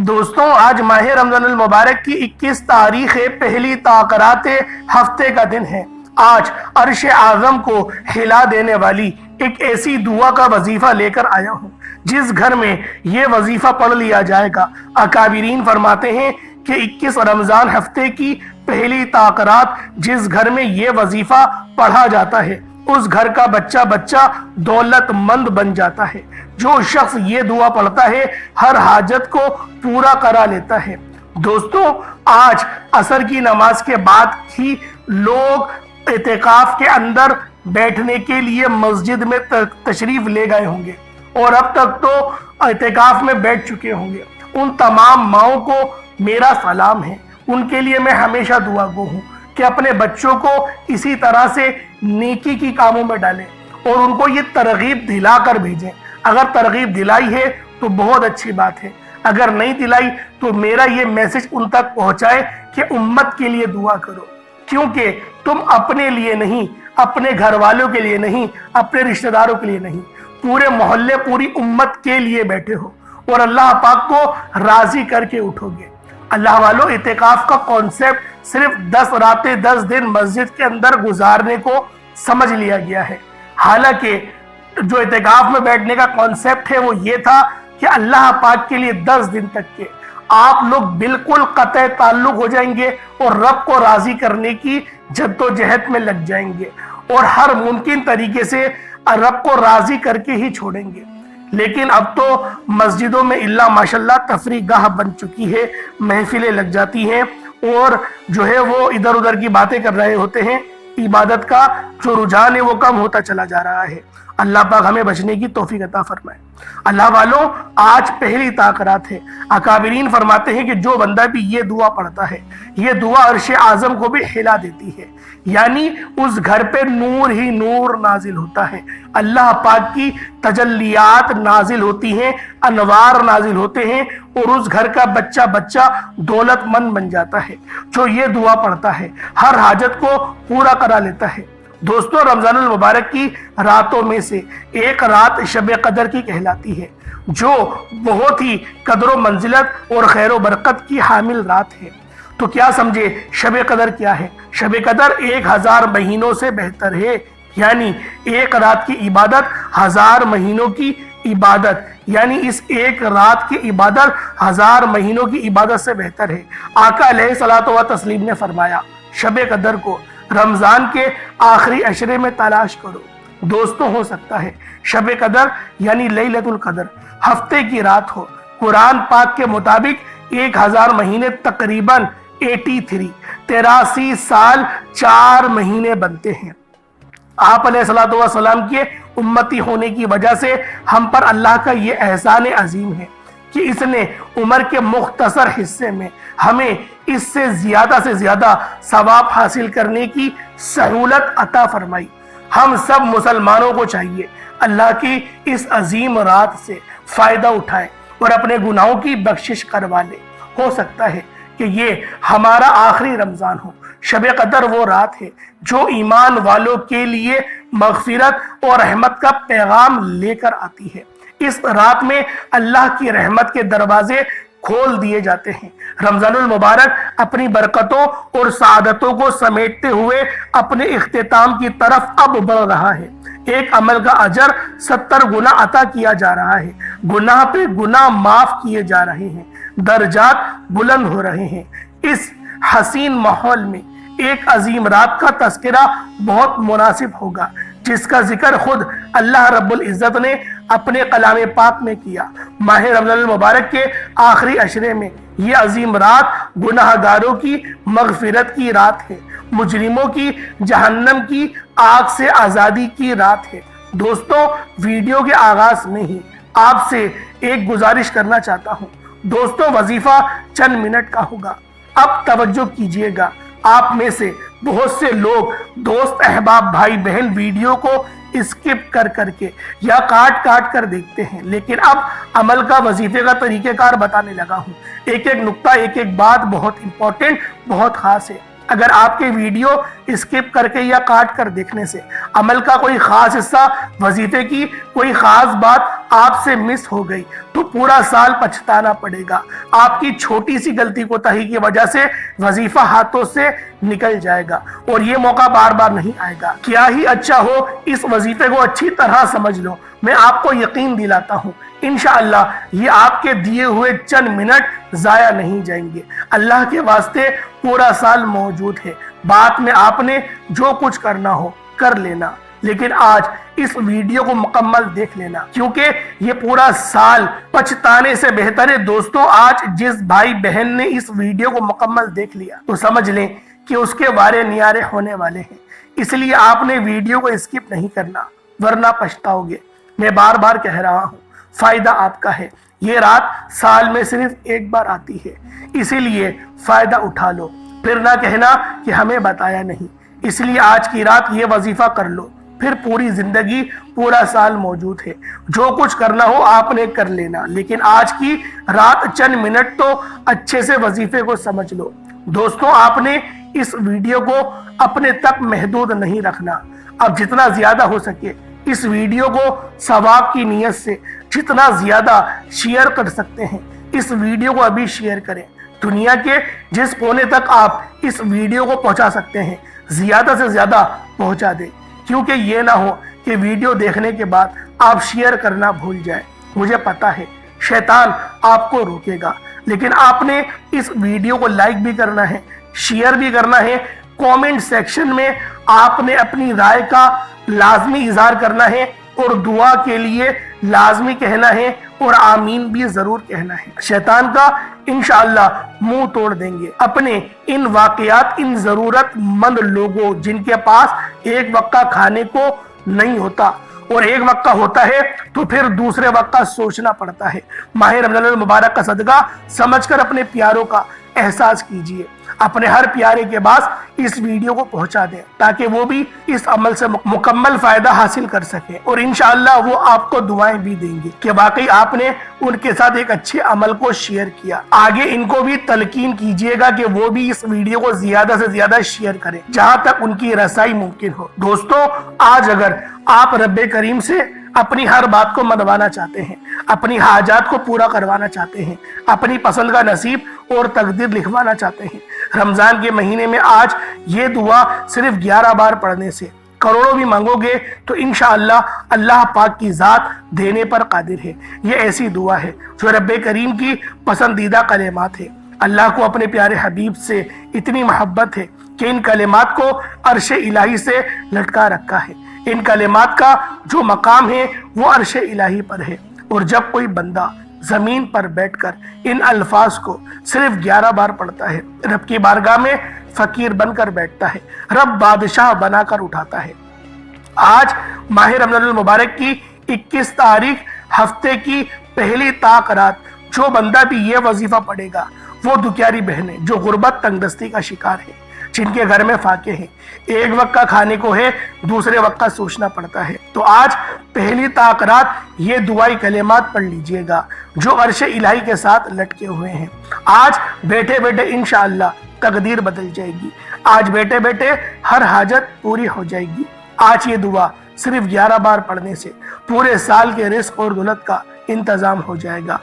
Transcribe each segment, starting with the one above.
دوستوں آج ماہ رمضان المبارک کی 21 تاریخ پہلی تاخیرات ہفتے کا دن ہے۔ آج عرش اعظم کو ہلا دینے والی ایک ایسی دعا کا وظیفہ لے کر آیا ہوں جس گھر میں یہ وظیفہ پڑھ لیا جائے گا، اکابرین فرماتے ہیں کہ 21 رمضان ہفتے کی پہلی تاخیرات جس گھر میں یہ وظیفہ پڑھا جاتا ہے اس گھر کا بچہ دولت مند بن جاتا ہے۔ جو شخص یہ دعا پڑھتا ہے ہر حاجت کو پورا کرا لیتا ہے۔ دوستوں آج عصر کی نماز کے بعد ہی لوگ اعتکاف کے اندر بیٹھنے کے لیے مسجد میں تشریف لے گئے ہوں گے اور اب تک تو اعتکاف میں بیٹھ چکے ہوں گے۔ ان تمام ماؤں کو میرا سلام ہے، ان کے لیے میں ہمیشہ دعا گو ہوں کہ اپنے بچوں کو اسی طرح سے نیکی کی کاموں میں ڈالیں اور ان کو یہ ترغیب دلا کر بھیجیں۔ اگر ترغیب دلائی ہے تو بہت اچھی بات ہے، اگر نہیں دلائی تو میرا یہ میسج ان تک پہنچائے کہ امت کے لیے دعا کرو، کیونکہ تم اپنے لیے نہیں، اپنے گھر والوں کے لیے نہیں، اپنے رشتہ داروں کے لیے نہیں، پورے محلے پوری امت کے لیے بیٹھے ہو اور اللہ پاک کو راضی کر کے اٹھو گے۔ اللہ والوں، اعتکاف کا کانسیپٹ صرف 10 راتیں 10 دن مسجد کے اندر گزارنے کو سمجھ لیا گیا ہے، حالانکہ جو اعتکاف میں بیٹھنے کا کانسیپٹ ہے وہ یہ تھا کہ اللہ پاک کے لیے 10 دن تک کے آپ لوگ بالکل قطع تعلق ہو جائیں گے اور رب کو راضی کرنے کی جد و جہد میں لگ جائیں گے اور ہر ممکن طریقے سے رب کو راضی کر کے ہی چھوڑیں گے۔ لیکن اب تو مسجدوں میں اللہ ماشاءاللہ تفریح گاہ بن چکی ہے، محفلیں لگ جاتی ہیں اور جو ہے وہ ادھر ادھر کی باتیں کر رہے ہوتے ہیں، عبادت کا جو رجحان ہے وہ کم ہوتا چلا جا رہا ہے۔ اللہ پاک ہمیں بچنے کی توفیق عطا فرمائے۔ اللہ والوں، آج پہلی تاخیرات ہے۔ اکابرین فرماتے ہیں کہ جو بندہ بھی یہ دعا پڑھتا ہے یہ دعا عرش اعظم کو بھی ہلا دیتی ہے، یعنی اس گھر پہ نور ہی نور نازل ہوتا ہے، اللہ پاک کی تجلیات نازل ہوتی ہیں، انوار نازل ہوتے ہیں اور اس گھر کا بچہ دولت مند بن جاتا ہے۔ جو یہ دعا پڑھتا ہے ہر حاجت کو پورا کرا لیتا ہے۔ دوستوں رمضان المبارک کی راتوں میں سے ایک رات شب قدر کی کہلاتی ہے، جو بہت ہی قدر و منزلت اور خیر و برکت کی حامل رات ہے۔ تو کیا سمجھے شب قدر کیا ہے؟ شب قدر 1000 مہینوں سے بہتر ہے، یعنی ایک رات کی عبادت 1000 مہینوں کی عبادت، یعنی اس ایک رات کی عبادت 1000 مہینوں کی عبادت سے بہتر ہے۔ آقا علیہ الصلوۃ والتسلیم نے فرمایا شب قدر کو رمضان کے آخری عشرے میں تلاش کرو۔ دوستوں ہو سکتا ہے شب قدر یعنی لیلۃ القدر ہفتے کی رات ہو۔ قرآن پاک کے مطابق 1000 مہینے تقریباً 83 سال 4 مہینے بنتے ہیں۔ آپ علیہ الصلوۃ والسلام کے امتی ہونے کی وجہ سے ہم پر اللہ کا یہ احسان عظیم ہے کہ اس نے عمر کے مختصر حصے میں ہمیں اس سے زیادہ ثواب حاصل کرنے کی سہولت عطا فرمائی۔ ہم سب مسلمانوں کو چاہیے اللہ کی اس عظیم رات سے فائدہ اٹھائیں اور اپنے گناہوں کی بخشش کروا لیں۔ ہو سکتا ہے کہ یہ ہمارا آخری رمضان ہو۔ شب قدر وہ رات ہے جو ایمان والوں کے لیے مغفرت اور رحمت کا پیغام لے کر آتی ہے۔ اس رات میں اللہ کی رحمت کے دروازے کھول دیے جاتے ہیں۔ رمضان المبارک اپنی برکتوں اور سعادتوں کو سمیٹتے ہوئے اپنے اختتام کی طرف اب بڑھ رہا ہے۔ ایک عمل کا اجر 70 گنا عطا کیا جا رہا ہے، گناہ پہ گناہ معاف کیے جا رہے ہیں، درجات بلند ہو رہے ہیں۔ اس حسین ماحول میں ایک عظیم رات کا تذکرہ بہت مناسب ہوگا جس کا ذکر خود اللہ رب العزت نے اپنے کلام پاک میں کیا۔ ماہ رمضان المبارک کے آخری عشرے میں یہ عظیم رات گناہ گاروں کی مغفرت کی رات ہے، مجرموں کی جہنم کی آگ سے آزادی کی رات ہے۔ دوستوں ویڈیو کے آغاز میں ہی آپ سے ایک گزارش کرنا چاہتا ہوں۔ دوستوں وظیفہ چند منٹ کا ہوگا، اب توجہ کیجئے گا۔ آپ میں سے بہت سے لوگ دوست احباب بھائی بہن ویڈیو کو اسکپ کر کے یا کاٹ کر دیکھتے ہیں، لیکن اب عمل کا وظیفے کا طریقہ کار بتانے لگا ہوں۔ ایک نقطہ ایک بات بہت امپورٹنٹ بہت خاص ہے۔ اگر آپ کے ویڈیو اسکپ کر کے یا کاٹ کر دیکھنے سے عمل کا کوئی خاص حصہ، وظیفے کی کوئی خاص بات آپ سے مس ہو گئی تو پورا سال پچھتانا پڑے گا۔ آپ کی چھوٹی سی غلطی کوتاہی کی وجہ سے وظیفہ ہاتھوں سے نکل جائے گا اور یہ موقع بار بار نہیں آئے گا۔ کیا ہی اچھا ہو اس وظیفے کو اچھی طرح سمجھ لو۔ میں آپ کو یقین دلاتا ہوں انشاءاللہ یہ آپ کے دیے ہوئے چند منٹ ضائع نہیں جائیں گے۔ اللہ کے واسطے پورا سال موجود ہے، بعد میں آپ نے جو کچھ کرنا ہو کر لینا، لیکن آج اس ویڈیو کو مکمل دیکھ لینا کیونکہ یہ پورا سال پچھتانے سے بہتر ہے۔ دوستوں آج جس بھائی بہن نے اس ویڈیو کو مکمل دیکھ لیا تو سمجھ لیں کہ اس کے وارے نیارے ہونے والے ہیں، اس لیے آپ نے ویڈیو کو اسکپ نہیں کرنا ورنہ پچھتاؤ گے۔ میں بار بار کہہ رہا ہوں فائدہ آپ کا ہے، یہ رات سال میں صرف ایک بار آتی ہے، اسی لیے فائدہ اٹھا لو، پھر نہ کہنا کہ ہمیں بتایا نہیں۔ اس لیے آج کی رات یہ وظیفہ کر لو، پھر پوری زندگی پورا سال موجود ہے، جو کچھ کرنا ہو آپ نے کر لینا، لیکن آج کی رات چند منٹ تو اچھے سے وظیفے کو سمجھ لو۔ دوستوں آپ نے اس ویڈیو کو اپنے تک محدود نہیں رکھنا، اب جتنا زیادہ ہو سکے اس ویڈیو کو ثواب کی نیت سے جتنا زیادہ شیئر کر سکتے ہیں اس ویڈیو کو ابھی شیئر کریں۔ دنیا کے جس کونے تک آپ اس ویڈیو کو پہنچا سکتے ہیں زیادہ سے زیادہ پہنچا دیں، کیونکہ یہ نہ ہو کہ ویڈیو دیکھنے کے بعد آپ شیئر کرنا بھول جائیں۔ مجھے پتا ہے شیطان آپ کو روکے گا، لیکن آپ نے اس ویڈیو کو لائک بھی کرنا ہے، شیئر بھی کرنا ہے، کومنٹ سیکشن میں آپ نے اپنی رائے کا لازمی اظہار کرنا ہے اور دعا کے لیے لازمی کہنا ہے اور آمین بھی ضرور کہنا ہے۔ شیطان کا انشاءاللہ منہ توڑ دیں گے اپنے ان واقعات، ان ضرورت مند لوگوں جن کے پاس ایک وقت کا کھانے کو نہیں ہوتا اور ایک وقت کا ہوتا ہے تو پھر دوسرے وقت کا سوچنا پڑتا ہے۔ ماہ رمضان المبارک کا صدقہ سمجھ کر اپنے پیاروں کا احساس کیجئے، اپنے ہر پیارے کے پاس اس ویڈیو کو پہنچا دیں تاکہ وہ بھی اس عمل سے مکمل فائدہ حاصل کر سکیں، اور انشاءاللہ وہ آپ کو دعائیں بھی دیں گے کہ واقعی آپ نے ان کے ساتھ ایک اچھے عمل کو شیئر کیا۔ آگے ان کو بھی تلقین کیجئے گا کہ وہ بھی اس ویڈیو کو زیادہ سے زیادہ شیئر کریں جہاں تک ان کی رسائی ممکن ہو۔ دوستوں آج اگر آپ رب کریم سے اپنی ہر بات کو منوانا چاہتے ہیں، اپنی حاجات کو پورا کروانا چاہتے ہیں، اپنی پسند کا نصیب اور تقدیر لکھوانا چاہتے ہیں، رمضان کے مہینے میں آج یہ دعا صرف 11 بار پڑھنے سے کروڑوں بھی مانگو گے تو انشاءاللہ اللہ پاک کی ذات دینے پر قادر ہے۔ یہ ایسی دعا ہے جو رب کریم کی پسندیدہ کلمات ہے۔ اللہ کو اپنے پیارے حبیب سے اتنی محبت ہے کہ ان کلمات کو عرش الہی سے لٹکا رکھا ہے۔ ان کلمات کا جو مقام ہے وہ عرش الہی پر ہے، اور جب کوئی بندہ زمین پر بیٹھ کر ان الفاظ کو صرف 11 بار پڑھتا ہے رب کی بارگاہ میں فقیر بن کر بیٹھتا ہے، رب بادشاہ بنا کر اٹھاتا ہے۔ آج ماہ رمضان المبارک کی 21 تاریخ ہفتے کی پہلی طاق رات جو بندہ بھی یہ وظیفہ پڑھے گا وہ دکھیاری بہنیں جو غربت تنگ دستی کا شکار ہے، جن کے گھر میں فاقے ہیں، ایک وقت کا کھانے کو ہے دوسرے وقت کا سوچنا پڑتا ہے، تو آج پہلی طاق رات یہ دعائی کلمات پڑھ لیجئے گا جو عرش الہی کے ساتھ لٹکے ہوئے ہیں۔ آج بیٹھے بیٹھے انشاءاللہ تقدیر بدل جائے گی، آج بیٹھے بیٹھے ہر حاجت پوری ہو جائے گی۔ آج یہ دعا صرف 11 بار پڑھنے سے پورے سال کے رزق اور دولت کا انتظام ہو جائے گا۔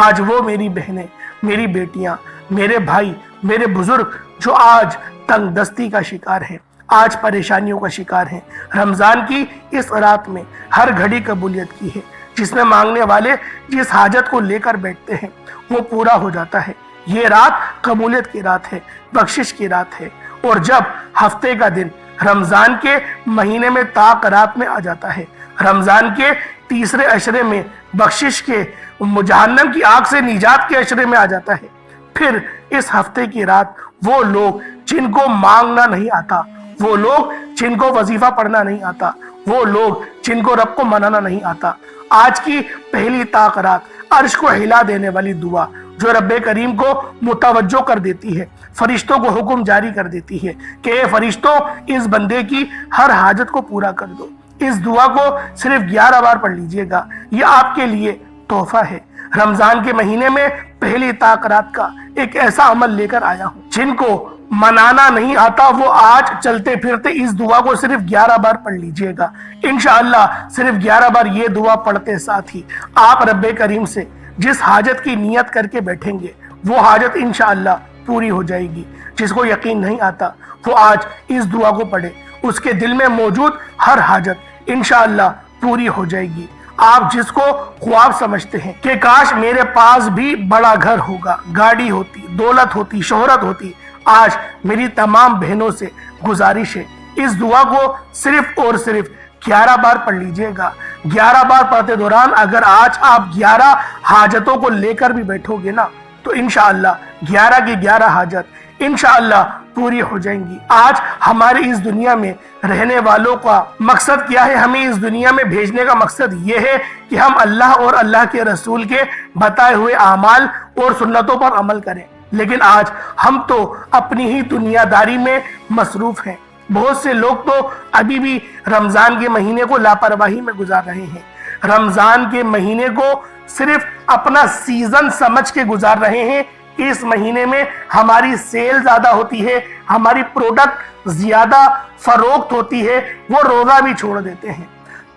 آج وہ میری بہنیں، میری بیٹیاں، میرے بھائی، میرے بزرگ جو آج تنگ دستی کا شکار ہیں، آج پریشانیوں کا شکار ہیں، رمضان کی اس رات میں ہر گھڑی قبولیت کی ہے، جس میں مانگنے والے جس حاجت کو لے کر بیٹھتے ہیں وہ پورا ہو جاتا ہے۔ یہ رات قبولیت کی رات ہے، بخشش کی رات ہے، اور جب ہفتے کا دن رمضان کے مہینے میں طاق رات میں آ جاتا ہے، رمضان کے تیسرے عشرے میں بخشش کے جہنم کی آگ سے نجات کے عشرے میں آ جاتا ہے، پھر اس ہفتے کی رات وہ لوگ جن کو مانگنا نہیں آتا، وہ لوگ جن کو وظیفہ پڑھنا نہیں آتا، وہ لوگ جن کو رب کو منانا نہیں آتا، آج کی پہلی طاق رات عرش کو ہلا دینے والی دعا جو رب کریم کو متوجہ کر دیتی ہے، فرشتوں کو حکم جاری کر دیتی ہے کہ اے فرشتوں اس بندے کی ہر حاجت کو پورا کر دو۔ اس دعا کو صرف 11 بار پڑھ لیجئے گا، یہ آپ کے لیے تحفہ ہے۔ رمضان کے مہینے میں پہلی طاق رات کا ایک ایسا عمل لے کر آیا ہوں جن کو منانا نہیں آتا وہ آج چلتے پھرتے اس دعا کو صرف 11 بار پڑھ لیجئے گا۔ انشاءاللہ صرف 11 بار یہ دعا پڑھتے ساتھ ہی آپ رب کریم سے جس حاجت کی نیت کر کے بیٹھیں گے وہ حاجت انشاءاللہ پوری ہو جائے گی۔ جس کو یقین نہیں آتا وہ آج اس دعا کو پڑھے، اس کے دل میں موجود ہر حاجت انشاءاللہ پوری ہو جائے گی۔ آپ جس کو خواب سمجھتے ہیں کہ کاش میرے پاس بھی بڑا گھر ہوگا، گاڑی ہوتی، دولت ہوتی، شہرت ہوتی، آج میری تمام بہنوں سے گزارش ہے اس دعا کو صرف اور صرف 11 بار پڑھ لیجئے گا۔ 11 بار پڑھتے دوران اگر آج آپ 11 حاجتوں کو لے کر بھی بیٹھو گے نا تو انشاءاللہ 11 کی 11 حاجت انشاءاللہ پوری ہو جائیں گی۔ آج ہمارے اس دنیا میں رہنے والوں کا مقصد کیا ہے؟ ہمیں اس دنیا میں بھیجنے کا مقصد یہ ہے کہ ہم اللہ اور اللہ کے رسول کے بتائے ہوئے اعمال اور سنتوں پر عمل کریں، لیکن آج ہم تو اپنی ہی دنیا داری میں مصروف ہیں۔ بہت سے لوگ تو ابھی بھی رمضان کے مہینے کو لاپرواہی میں گزار رہے ہیں، رمضان کے مہینے کو صرف اپنا سیزن سمجھ کے گزار رہے ہیں کہ اس مہینے میں ہماری سیل زیادہ ہوتی ہے، ہماری پروڈکٹ زیادہ فروخت ہوتی ہے، وہ روزہ بھی چھوڑ دیتے ہیں۔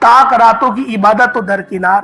طاق راتوں کی عبادت تو درکنار،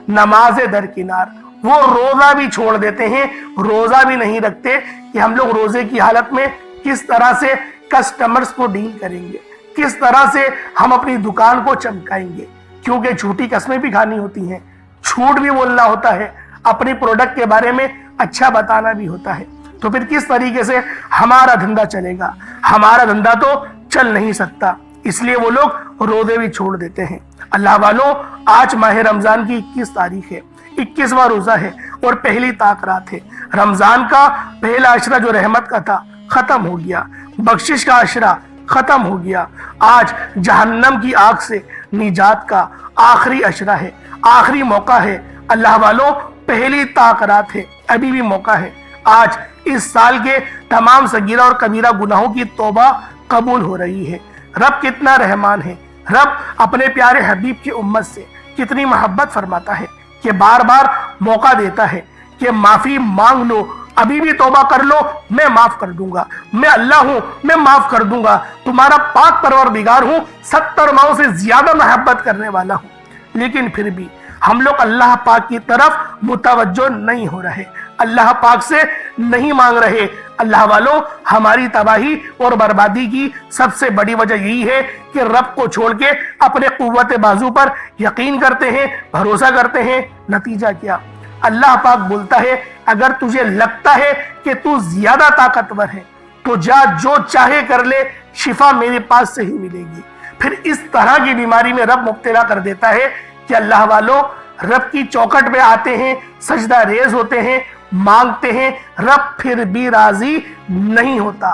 نماز درکنار، وہ روزہ بھی چھوڑ دیتے ہیں، روزہ بھی نہیں رکھتے کہ ہم لوگ روزے کی حالت میں کس طرح سے کسٹمرز کو ڈیل کریں گے، کس طرح سے ہم اپنی دکان کو چمکائیں گے، کیونکہ جھوٹی قسمیں بھی کھانی ہوتی ہیں، جھوٹ بھی بولنا ہوتا ہے، اپنی پروڈکٹ کے بارے میں اچھا بتانا بھی ہوتا ہے۔ تو پھر کس طریقے سے ہمارا دھندا چلے گا؟ ہمارا دھندا تو چل نہیں سکتا، اس لیے وہ لوگ روزے بھی چھوڑ دیتے ہیں۔ اللہ والوں، آج ماہ رمضان کی 21 تاریخ ہے، 21واں روزہ ہے اور پہلی طاق رات ہے۔ رمضان کا پہلا عشرہ جو رحمت کا تھا ختم ہو گیا، بخشش کا عشرہ ختم ہو گیا۔ آج جہنم کی آگ سے نجات کا آخری عشرہ ہے، آخری موقع ہے۔ اللہ والوں، پہلی طاق رات ہے، ابھی بھی موقع ہے۔ آج اس سال کے تمام صغیرہ اور کبیرہ گناہوں کی توبہ قبول ہو رہی ہے۔ رب کتنا رحمان ہے، رب اپنے پیارے حبیب کی امت سے کتنی محبت فرماتا ہے کہ بار بار موقع دیتا ہے کہ معافی مانگ لو، ابھی بھی توبہ کر لو، میں معاف کر دوں گا، میں اللہ ہوں، میں معاف کر دوں گا، تمہارا پاک پروردگار ہوں، 70 ماؤں سے زیادہ محبت کرنے والا ہوں۔ لیکن پھر بھی ہم لوگ اللہ پاک کی طرف متوجہ نہیں ہو رہے، اللہ پاک سے نہیں مانگ رہے۔ اللہ والوں، ہماری تباہی اور بربادی کی سب سے بڑی وجہ یہی ہے کہ رب کو چھوڑ کے اپنے قوت بازو پر یقین کرتے ہیں، بھروسہ کرتے ہیں۔ نتیجہ کیا؟ اللہ پاک بولتا ہے اگر تجھے لگتا ہے کہ تو زیادہ طاقتور ہے تو جا، جو چاہے کر لے، شفا میرے پاس سے ہی ملے گی۔ پھر اس طرح کی بیماری میں رب مبتلا کر دیتا ہے کہ اللہ والوں، رب کی چوکھٹ میں آتے ہیں، سجدہ ریز ہوتے ہیں، مانگتے ہیں، رب پھر بھی راضی نہیں ہوتا۔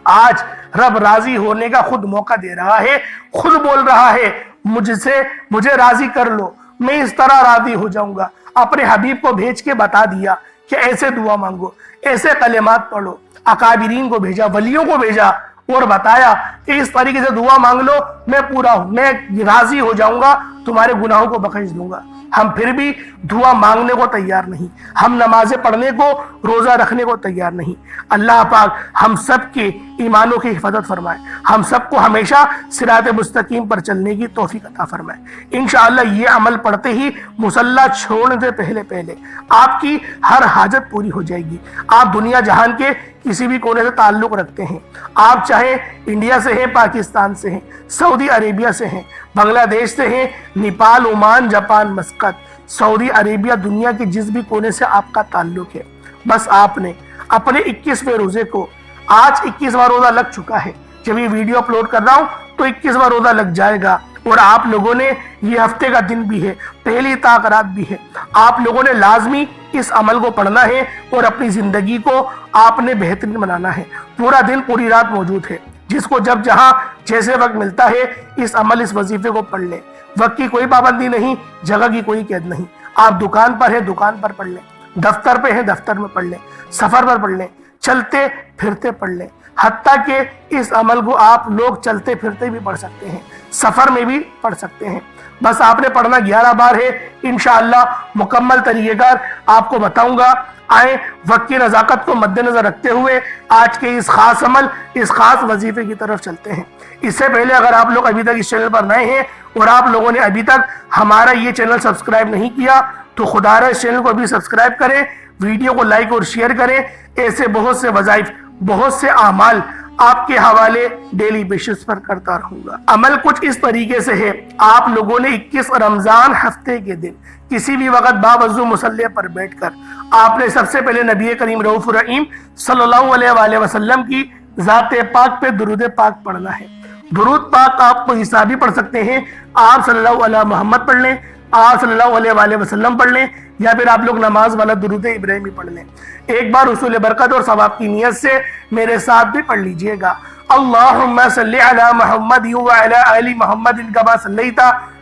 آج رب راضی ہونے کا خود موقع دے رہا ہے، خود بول رہا ہے مجھے راضی کر لو، میں اس طرح راضی ہو جاؤں گا۔ اپنے حبیب کو بھیج کے بتا دیا کہ ایسے دعا مانگو، ایسے کلمات پڑھو، اکابرین کو بھیجا، ولیوں کو بھیجا اور بتایا کہ اس طریقے سے دعا مانگ لو، میں پورا ہوں، میں راضی ہو جاؤں گا، تمہارے گناہوں کو بخش دوں گا۔ ہم پھر بھی دعا مانگنے کو تیار نہیں، ہم نمازیں پڑھنے کو، روزہ رکھنے کو تیار نہیں۔ اللہ پاک ہم سب کے ایمانوں کی حفاظت فرمائے، ہم سب کو ہمیشہ صراط مستقیم پر چلنے کی توفیق عطا فرمائے۔ انشاءاللہ یہ عمل پڑھتے ہی مصلی چھوڑنے سے پہلے آپ کی ہر حاجت پوری ہو جائے گی۔ آپ دنیا جہان کے کسی بھی کونے سے تعلق رکھتے ہیں، آپ چاہے انڈیا سے ہیں، پاکستان سے ہیں، سعودی عربیہ سے ہیں، بنگلہ دیش سے ہیں، نیپال، عمان، جاپان، مسقط، سعودی عربیہ، دنیا کے جس بھی کونے سے آپ کا تعلق ہے، بس آپ نے اپنے 21ویں روزے کو، آج 21واں روزہ لگ چکا ہے، جب یہ ویڈیو اپلوڈ کر رہا ہوں تو 21واں روزہ لگ جائے گا، اور آپ لوگوں نے یہ ہفتے کا دن بھی ہے، پہلی طاق رات بھی ہے، آپ لوگوں نے لازمی اس عمل کو پڑھنا ہے اور اپنی زندگی کو آپ نے بہترین بنانا ہے۔ پورا دن پوری رات موجود ہے، جس کو جب جہاں جیسے وقت ملتا ہے اس عمل، اس وظیفے کو پڑھ لیں۔ وقت کی کوئی پابندی نہیں، جگہ کی کوئی قید نہیں۔ آپ دکان پر ہیں، دکان پر پڑھ لیں، دفتر پہ ہیں، دفتر میں پڑھ لیں، سفر پر پڑھ لیں، چلتے پھرتے پڑھ لیں۔ حتیٰ کہ اس عمل کو آپ لوگ چلتے پھرتے بھی پڑھ سکتے ہیں، سفر میں بھی پڑھ سکتے ہیں۔ بس آپ نے پڑھنا 11 بار ہے۔ انشاءاللہ مکمل طریقہ کار آپ کو بتاؤں گا، آئے وقت کی نزاکت کو مد نظر رکھتے ہوئے آج کے اس خاص عمل، اس خاص وظیفے کی طرف چلتے ہیں۔ اس سے پہلے اگر آپ لوگ ابھی تک اس چینل پر نئے ہیں اور آپ لوگوں نے ابھی تک ہمارا یہ چینل سبسکرائب نہیں کیا تو خدا رہا اس چینل کو ابھی سبسکرائب کریں، ویڈیو کو لائک اور شیئر کریں۔ ایسے بہت سے وظائف، بہت سے اعمال آپ کے حوالے ڈیلی بیسس پر کرتا رہوں گا۔ عمل کچھ اس طریقے سے ہے، آپ لوگوں نے 21 رمضان ہفتے کے دن کسی بھی وقت باوضو مصلی پر بیٹھ کر آپ نے سب سے پہلے نبی کریم رؤوف الرحیم صلی اللہ علیہ وآلہ وسلم کی ذات پاک پہ درود پاک پڑھنا ہے۔ درود پاک آپ کو حسابی پڑھ سکتے ہیں، آپ صلی اللہ علیہ محمد پڑھ لیں، آپ صلی اللہ علیہ وآلہ وسلم پڑھ لیں، یا پھر آپ لوگ نماز والا درود ابراہیمی پڑھ لیں۔ ایک بار حصول برکت اور ثواب کی نیت سے میرے ساتھ بھی پڑھ لیجئے گا۔ اللہم صلی علی محمد وعلی آل محمد کما صلیت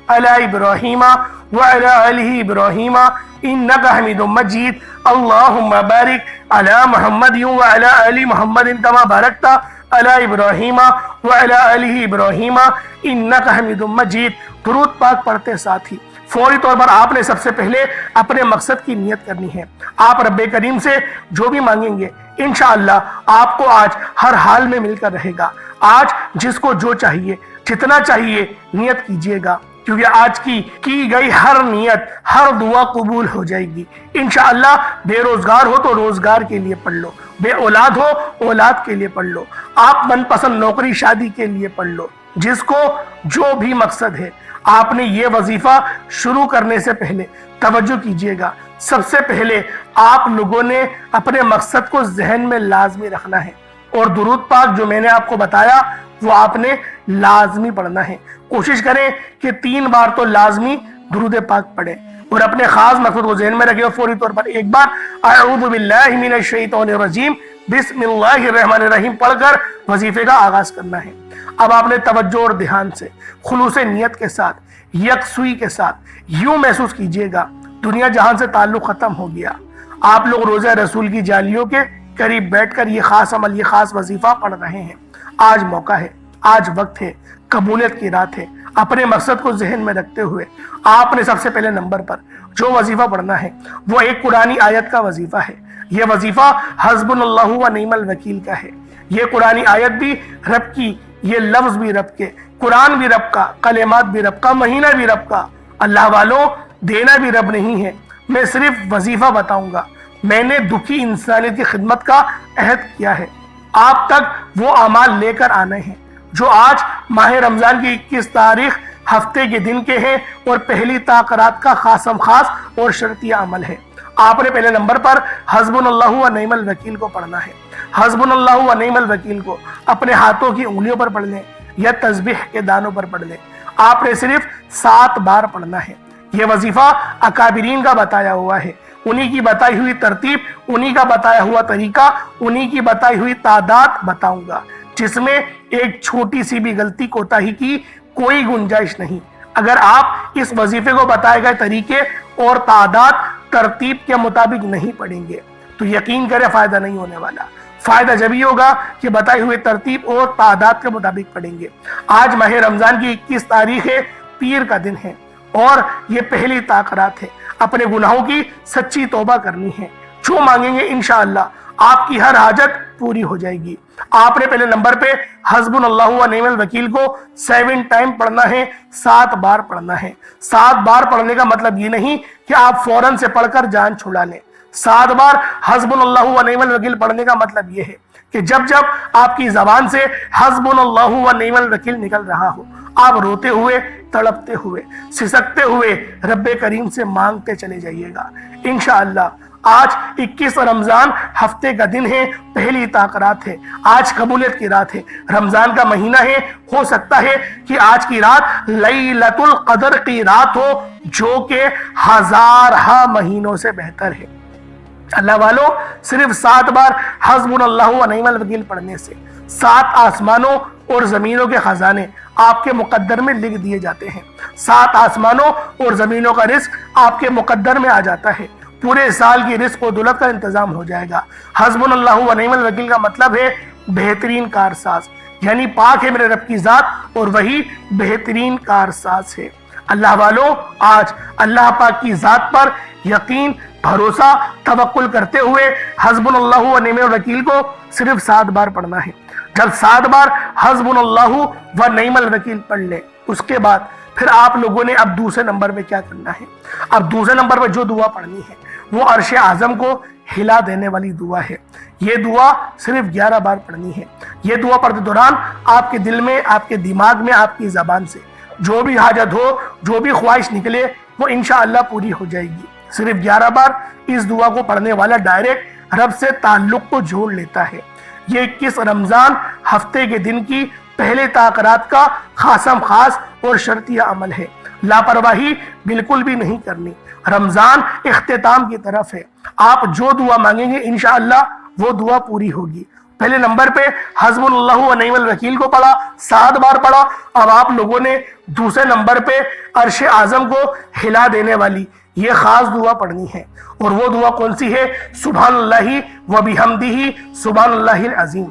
علی ابراہیم وعلی آل ابراہیم انکا حمید مجید۔ اللہم بارک علی محمد وعلی آل محمد کما بارکت علی ابراہیم وعلی آل ابراہیم انکا حمید مجید۔ درود پاک پڑھتے ساتھ ہی فوری طور پر آپ نے سب سے پہلے اپنے مقصد کی نیت کرنی ہے۔ آپ رب کریم سے جو بھی مانگیں گے انشاءاللہ آپ کو آج ہر حال میں مل کر رہے گا۔ آج جس کو جو چاہیے، جتنا چاہیے نیت کیجئے گا، کیونکہ آج کی گئی ہر نیت، ہر دعا قبول ہو جائے گی انشاءاللہ۔ بے روزگار ہو تو روزگار کے لیے پڑھ لو، بے اولاد ہو اولاد کے لیے پڑھ لو، آپ من پسند نوکری شادی کے لیے پڑھ لو، جس کو جو بھی مقصد ہے۔ آپ نے یہ وظیفہ شروع کرنے سے پہلے توجہ کیجئے گا، سب سے پہلے آپ لوگوں نے اپنے مقصد کو ذہن میں لازمی رکھنا ہے، اور درود پاک جو میں نے آپ کو بتایا وہ آپ نے لازمی پڑھنا ہے۔ کوشش کریں کہ 3 بار تو لازمی درود پاک پڑھیں، اور اپنے خاص مقصد کو ذہن میں رکھیں، اور فوری طور پر ایک بار اعوذ باللہ من الشیطان الرجیم بسم اللہ الرحمن الرحیم پڑھ کر وظیفے کا آغاز کرنا ہے۔ اب آپ نے توجہ اور دھیان سے، خلوص نیت کے ساتھ، یکسوئی کے ساتھ یوں محسوس کیجئے گا دنیا جہان سے تعلق ختم ہو گیا، آپ لوگ روزہ رسول کی جالیوں کے قریب بیٹھ کر یہ خاص عمل، یہ خاص وظیفہ پڑھ رہے ہیں۔ آج موقع ہے، آج وقت ہے، قبولیت کی رات ہے۔ اپنے مقصد کو ذہن میں رکھتے ہوئے آپ نے سب سے پہلے نمبر پر جو وظیفہ پڑھنا ہے وہ ایک قرآنی آیت کا وظیفہ ہے۔ یہ وظیفہ حسبنا اللہ و نعم الوکیل کا ہے۔ یہ قرآنی آیت بھی رب کی، یہ لفظ بھی رب کے، قرآن بھی رب کا، کلمات بھی رب کا، مہینہ بھی رب کا۔ اللہ والوں، دینا بھی رب نہیں ہے، میں صرف وظیفہ بتاؤں گا۔ میں نے دکھی انسانیت کی خدمت کا عہد کیا ہے، آپ تک وہ اعمال لے کر آنے ہیں جو آج ماہ رمضان کی 21 تاریخ ہفتے کے دن کے ہیں، اور پہلی تاقرات کا خاصم خاص اور شرطیہ عمل ہے۔ آپ نے پہلے نمبر پر حسبنا اللہ و نعم الوکیل کو پڑھنا ہے۔ حسبنا اللہ و نعم الوکیل کو اپنے ہاتھوں کی انگلیوں پر پڑھ لیں یا تسبیح کے دانوں پر پڑھ لیں۔ آپ نے صرف 7 بار پڑھنا ہے۔ یہ وظیفہ اکابرین کا بتایا ہوا ہے، انہی کی بتائی ہوئی ترتیب، انہی کا بتایا ہوا طریقہ، انہی کی بتائی ہوئی تعداد بتاؤں گا، جس میں ایک چھوٹی سی بھی غلطی کوتاہی کی کوئی گنجائش نہیں۔ اگر آپ اس وظیفے کو بتائے گئے طریقے اور تعداد ترتیب کے مطابق نہیں پڑھیں گے تو یقین کریں فائدہ نہیں ہونے والا۔ فائدہ جب ہی ہوگا کہ بتائی ہوئی ترتیب اور تعداد کے مطابق پڑھیں گے۔ آج ماہ رمضان کی 21 تاریخ ہے، پیر کا دن ہے، اور یہ پہلی تاقرات ہے۔ اپنے گناہوں کی سچی توبہ کرنی ہے، جو مانگیں گے انشاءاللہ آپ کی ہر حاجت پوری ہو جائے گی۔ آپ نے پہلے نمبر پہ حسبنا اللہ و نعم الوکیل کو 7 ٹائم پڑھنا ہے، 7 بار پڑھنا ہے۔ 7 بار پڑھنے کا مطلب یہ نہیں کہ آپ فوراً سے پڑھ کر جان چھڑا لیں۔ 7 بار حسبنا اللہ و نعم الوکیل پڑھنے کا مطلب یہ ہے کہ جب جب آپ کی زبان سے حسبنا اللہ و نعم الوکیل نکل رہا ہو، آپ روتے ہوئے، تڑپتے ہوئے، سسکتے ہوئے رب کریم سے مانگتے چلے جائیے گا انشاءاللہ۔ آج 21 رمضان ہفتے کا دن ہے، پہلی تاقرات ہے، آج قبولیت کی رات ہے، رمضان کا مہینہ ہے۔ ہو سکتا ہے کہ آج کی رات لیلۃ القدر کی رات ہو، جو کہ 1000 مہینوں سے بہتر ہے۔ اللہ والوں، صرف 7 بار حسبنا اللہ و نعم الوکیل پڑھنے سے 7 آسمانوں اور زمینوں کے خزانے آپ کے مقدر میں لکھ دیے جاتے ہیں۔ 7 آسمانوں اور زمینوں کا رزق آپ کے مقدر میں آ جاتا ہے، پورے سال کی رزق و دولت کا انتظام ہو جائے گا۔ حسبنا اللہ و نعم الوکیل کا مطلب ہے بہترین کارساز، یعنی پاک ہے میرے رب کی ذات اور وہی بہترین کارساز ہے۔ اللہ والوں، آج اللہ پاک کی ذات پر یقین، بھروسہ توکل کرتے ہوئے حسبنا اللہ و نعم الوکیل کو صرف 7 بار پڑھنا ہے۔ جب 7 بار حسبنا اللہ و نعم الوکیل پڑھ لیں، اس کے بعد پھر آپ لوگوں نے اب دوسرے نمبر پہ کیا کرنا ہے؟ اب دوسرے نمبر پہ جو دعا پڑھنی ہے وہ عرش اعظم کو ہلا دینے والی دعا ہے۔ یہ دعا صرف 11 بار پڑھنی ہے۔ یہ دعا پڑھتے دوران آپ کے دل میں، آپ کے دماغ میں، آپ کی زبان سے جو بھی حاجت ہو، جو بھی خواہش نکلے، وہ انشاءاللہ پوری ہو جائے گی۔ صرف 11 بار اس دعا کو پڑھنے والا ڈائریکٹ رب سے تعلق کو جوڑ لیتا ہے۔ یہ 21 رمضان ہفتے کے دن کی پہلے تاخیرات کا خاصم خاص اور شرطیہ عمل ہے۔ لاپرواہی بالکل بھی نہیں کرنی۔ رمضان اختتام کی طرف ہے۔ آپ جو دعا مانگیں گے انشاءاللہ وہ دعا پوری ہوگی۔ پہلے نمبر پہ حسبنا اللہ و نعم الوکیل کو پڑھا، 7 بار پڑھا۔ اب آپ لوگوں نے دوسرے نمبر پہ عرش اعظم کو ہلا دینے والی یہ خاص دعا پڑھنی ہے، اور وہ دعا کون سی ہے؟ سبحان اللہ و بحمدہ سبحان اللہ العظیم۔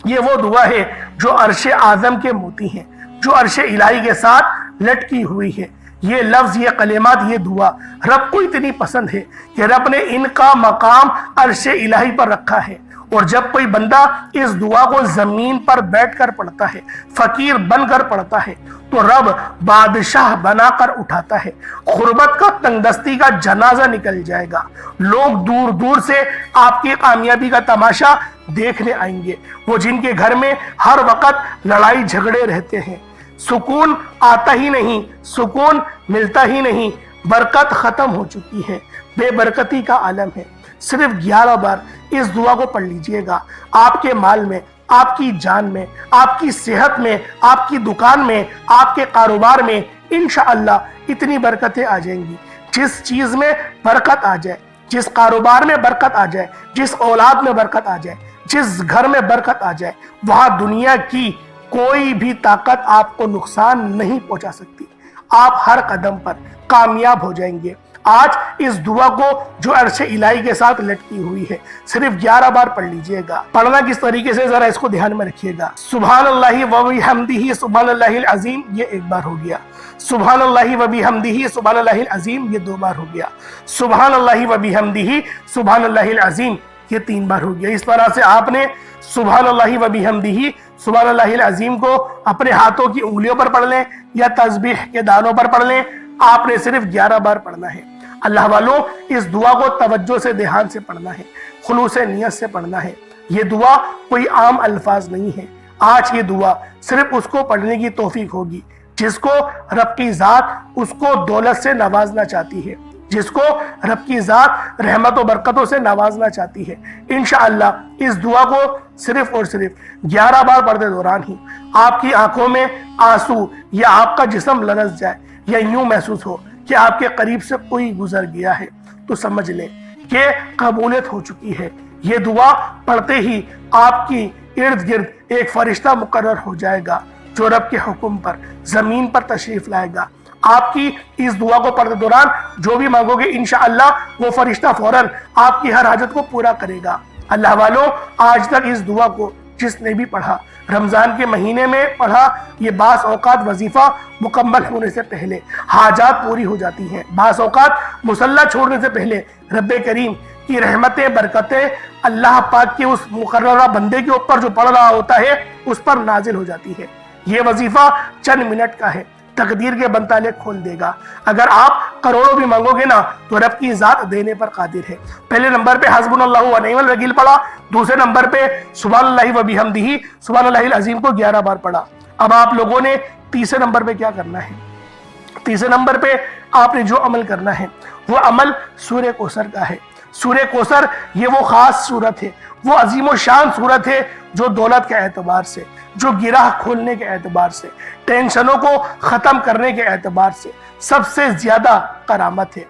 یہ وہ دعا ہے جو عرش اعظم کے موتی ہیں، جو عرش الہی کے ساتھ لٹکی ہوئی ہے۔ یہ لفظ، یہ کلمات، یہ دعا رب کو اتنی پسند ہے کہ رب نے ان کا مقام عرش الہی پر رکھا ہے۔ اور جب کوئی بندہ اس دعا کو زمین پر بیٹھ کر پڑھتا ہے، فقیر بن کر پڑھتا ہے، تو رب بادشاہ بنا کر اٹھاتا ہے۔ غربت کا، تنگ دستی کا جنازہ نکل جائے گا۔ لوگ دور دور سے آپ کی کامیابی کا تماشا دیکھنے آئیں گے، وہ جن کے گھر میں ہر وقت لڑائی جھگڑے رہتے ہیں۔ سکون آتا ہی نہیں، سکون ملتا ہی نہیں، برکت ختم ہو چکی ہے، بے برکتی کا عالم ہے۔ صرف 11 بار اس دعا کو پڑھ لیجئے گا، آپ کے مال میں، آپ کی جان میں، آپ کی صحت میں، آپ کی دکان میں، آپ کے کاروبار میں انشاءاللہ اتنی برکتیں آ جائیں گی۔ جس چیز میں برکت آ جائے، جس کاروبار میں برکت آ جائے، جس اولاد میں برکت آ جائے، جس گھر میں برکت آ جائے، وہاں دنیا کی کوئی بھی طاقت آپ کو نقصان نہیں پہنچا سکتی۔ آپ ہر قدم پر کامیاب ہو جائیں گے۔ آج اس دعا کو جو عرش الہی کے ساتھ لٹکی ہوئی ہے صرف 11 بار پڑھ لیجئے گا۔ پڑھنا کس طریقے سے ذرا اس کو دھیان میں رکھیے گا۔ سبحان اللہ و بحمدہ سبحان اللہ العظیم، یہ 1 بار ہو گیا۔ سبحان اللہ و بحمدہ سبحان اللہ العظیم، یہ 2 بار ہو گیا۔ سبحان اللہ و بحمدہ سبحان اللہ العظیم، یہ 3 بار ہو گیا۔ اس طرح سے آپ نے سبحان اللہ و بحمدہ سبحان اللہ العظیم کو اپنے ہاتھوں کی انگلیوں پر پڑھ لیں یا تسبیح کے دانوں پر پڑھ لیں۔ آپ نے صرف 11 بار پڑھنا ہے۔ اللہ والوں، اس دعا کو توجہ سے، دھیان سے پڑھنا ہے، خلوص نیت سے پڑھنا ہے۔ یہ دعا کوئی عام الفاظ نہیں ہے۔ آج یہ دعا صرف اس کو پڑھنے کی توفیق ہوگی جس کو رب کی ذات اس کو دولت سے نوازنا چاہتی ہے، جس کو رب کی ذات رحمت و برکتوں سے نوازنا چاہتی ہے۔ انشاءاللہ اس دعا کو صرف اور صرف 11 بار پڑھتے دوران ہی آپ کی آنکھوں میں آنسو یا آپ کا جسم لرز جائے یا یوں محسوس ہو کہ آپ کے قریب سے کوئی گزر گیا ہے، تو سمجھ لیں کہ قبولیت ہو چکی ہے۔ یہ دعا پڑھتے ہی آپ کی ارد گرد ایک فرشتہ مقرر ہو جائے گا جو رب کے حکم پر زمین پر تشریف لائے گا۔ آپ کی اس دعا کو پڑھتے دوران جو بھی مانگو گے انشاءاللہ وہ فرشتہ فوراً آپ کی ہر حاجت کو پورا کرے گا۔ اللہ والوں، آج تک اس دعا کو جس نے بھی پڑھا، رمضان کے مہینے میں پڑھا، یہ بعض اوقات وظیفہ مکمل ہونے سے پہلے حاجات پوری ہو جاتی ہیں، بعض اوقات مصلی چھوڑنے سے پہلے رب کریم کی رحمتیں، برکتیں اللہ پاک کے اس مقررہ بندے کے اوپر جو پڑھ رہا ہوتا ہے اس پر نازل ہو جاتی ہے۔ یہ وظیفہ چند منٹ کا ہے، تقدیر کے بنتالے کھول دے گا۔ اگر آپ کروڑوں بھی مانگو گے نا تو رب کی ذات دینے پر قادر ہے۔ پہلے نمبر پہ حسبنا اللہ و نعم الوکیل پڑھا، دوسرے نمبر پہ سبحان اللہ و بحمدہ سبحان اللہ العظیم کو 11 بار پڑھا۔ اب آپ لوگوں نے تیسرے نمبر پہ کیا کرنا ہے؟ تیسرے نمبر پہ آپ نے جو عمل کرنا ہے وہ عمل سورہ کوثر کا ہے۔ سورہ کوثر یہ وہ خاص صورت ہے، وہ عظیم و شان صورت ہے جو دولت کے اعتبار سے، جو گرہ کھولنے کے اعتبار سے، ٹینشنوں کو ختم کرنے کے اعتبار سے سب سے زیادہ کرامت ہے۔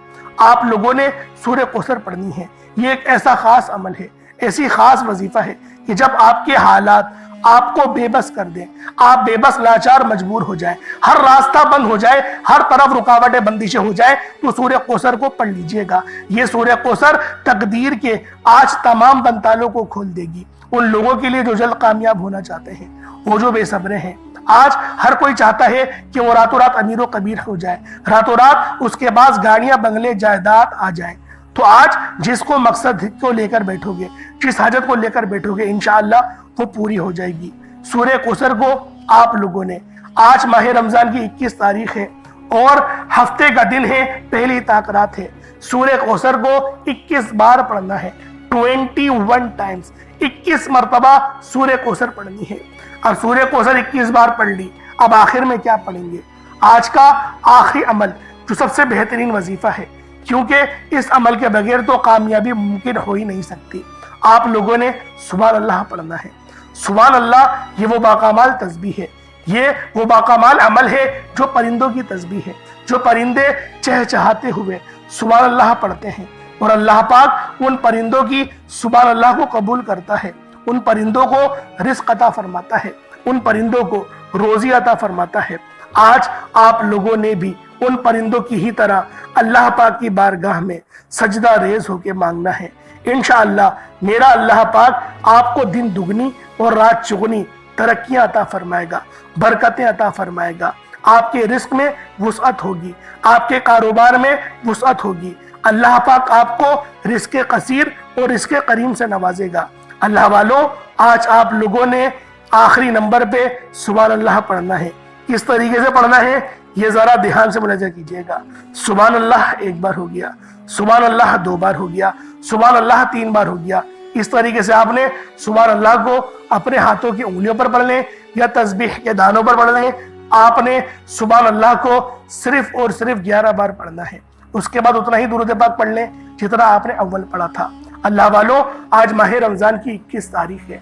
آپ لوگوں نے سورہ کوثر پڑھنی ہے۔ یہ ایک ایسا خاص عمل ہے، ایسی خاص وظیفہ ہے کہ جب آپ کے حالات آپ کو بے بس کر دیں، آپ بے بس لاچار مجبور ہو جائیں، ہر راستہ بند ہو جائے، ہر طرف رکاوٹیں بندشیں ہو جائیں، تو سورہ کوثر کو پڑھ لیجئے گا۔ یہ سورہ کوثر تقدیر کے آج تمام بنتالوں کو کھول دے گی، ان لوگوں کے لیے جو جلد کامیاب ہونا چاہتے ہیں، وہ جو بے صبرے ہیں۔ آج ہر کوئی چاہتا ہے کہ وہ راتوں رات امیر و کبیر ہو جائے، راتوں رات اس کے پاس گاڑیاں، بنگلے، جائیداد آ جائیں۔ تو آج جس کو مقصد کو لے کر بیٹھو گے، جس حاجت کو لے کر بیٹھو گے، انشاءاللہ وہ پوری ہو جائے گی۔ سورہ کوثر کو آپ لوگوں نے، آج ماہ رمضان کی 21 تاریخ ہے اور ہفتے کا دن ہے، پہلی تاکرات ہے۔ سورہ کوثر کو 21 بار پڑھنا ہے، 21 ٹائمز، 21 مرتبہ سورہ کوثر پڑھنی ہے۔ اب سورہ کوثر 21 بار پڑھ لی، اب آخر میں کیا پڑھیں گے؟ آج کا آخری عمل جو سب سے بہترین وظیفہ ہے، کیونکہ اس عمل کے بغیر تو کامیابی ممکن ہو ہی نہیں سکتی۔ آپ لوگوں نے سبحان اللہ پڑھنا ہے۔ سبحان اللہ یہ وہ باکمال تسبیح ہے، یہ وہ باکمال عمل ہے جو پرندوں کی تسبیح ہے، جو پرندے چہچہاتے ہوئے سبحان اللہ پڑھتے ہیں، اور اللہ پاک ان پرندوں کی سبحان اللہ کو قبول کرتا ہے، ان پرندوں کو رزق عطا فرماتا ہے، ان پرندوں کو روزی عطا فرماتا ہے۔ آج آپ لوگوں نے بھی ان پرندوں کی ہی طرح اللہ پاک کی بارگاہ میں سجدہ ریز ہو کے مانگنا ہے۔ انشاءاللہ میرا اللہ پاک آپ کو دن دگنی اور رات چگنی ترقیاں عطا فرمائے گا، برکتیں عطا فرمائے گا۔ آپ کے رزق میں وسعت ہوگی، آپ کے کاروبار میں وسعت ہوگی۔ اللہ پاک آپ کو رزق قصیر اور رزق کریم سے نوازے گا۔ اللہ والوں، آج آپ لوگوں نے آخری نمبر پہ سبحان اللہ پڑھنا ہے۔ کس طریقے سے پڑھنا ہے یہ ذرا دھیان سے ملاحظہ کیجئے گا۔ سبحان اللہ ایک بار ہو گیا، سبحان اللہ 2 بار ہو گیا، سبحان اللہ 3 بار ہو گیا۔ اس طریقے سے آپ نے سبحان اللہ کو اپنے ہاتھوں کی انگلیوں پر پڑھ لیں یا تسبیح کے دانوں پر پڑھ لیں۔ آپ نے سبحان اللہ کو صرف اور صرف 11 بار پڑھنا ہے۔ اس کے بعد اتنا ہی درود پاک پڑھ لیں جتنا آپ نے اول پڑھا تھا۔ اللہ والوں، آج ماہ رمضان کی 21 تاریخ ہے،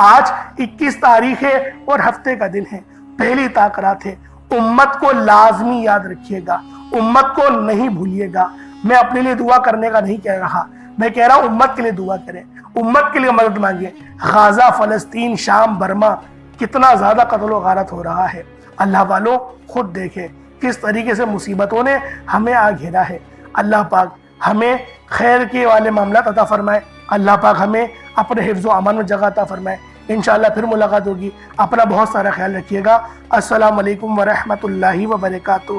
آج 21 تاریخ ہے اور ہفتے کا دن ہے، پہلی تاکرات ہے۔ امت کو لازمی یاد رکھیے گا، امت کو نہیں بھولیے گا۔ میں اپنے لیے دعا کرنے کا نہیں کہہ رہا، میں کہہ رہا ہوں امت کے لیے دعا کریں، امت کے لیے مدد مانگیں۔ غازہ، فلسطین، شام، برما کتنا زیادہ قتل و غارت ہو رہا ہے۔ اللہ والوں، خود دیکھیں کس طریقے سے مصیبتوں نے ہمیں آ گھیرا ہے۔ اللہ پاک ہمیں خیر کے والے معاملات عطا فرمائے، اللہ پاک ہمیں اپنے حفظ و امان میں جگہ عطا فرمائے۔ انشاءاللہ پھر ملاقات ہوگی۔ اپنا بہت سارا خیال رکھیے گا۔ السلام علیکم ورحمۃ اللہ وبرکاتہ۔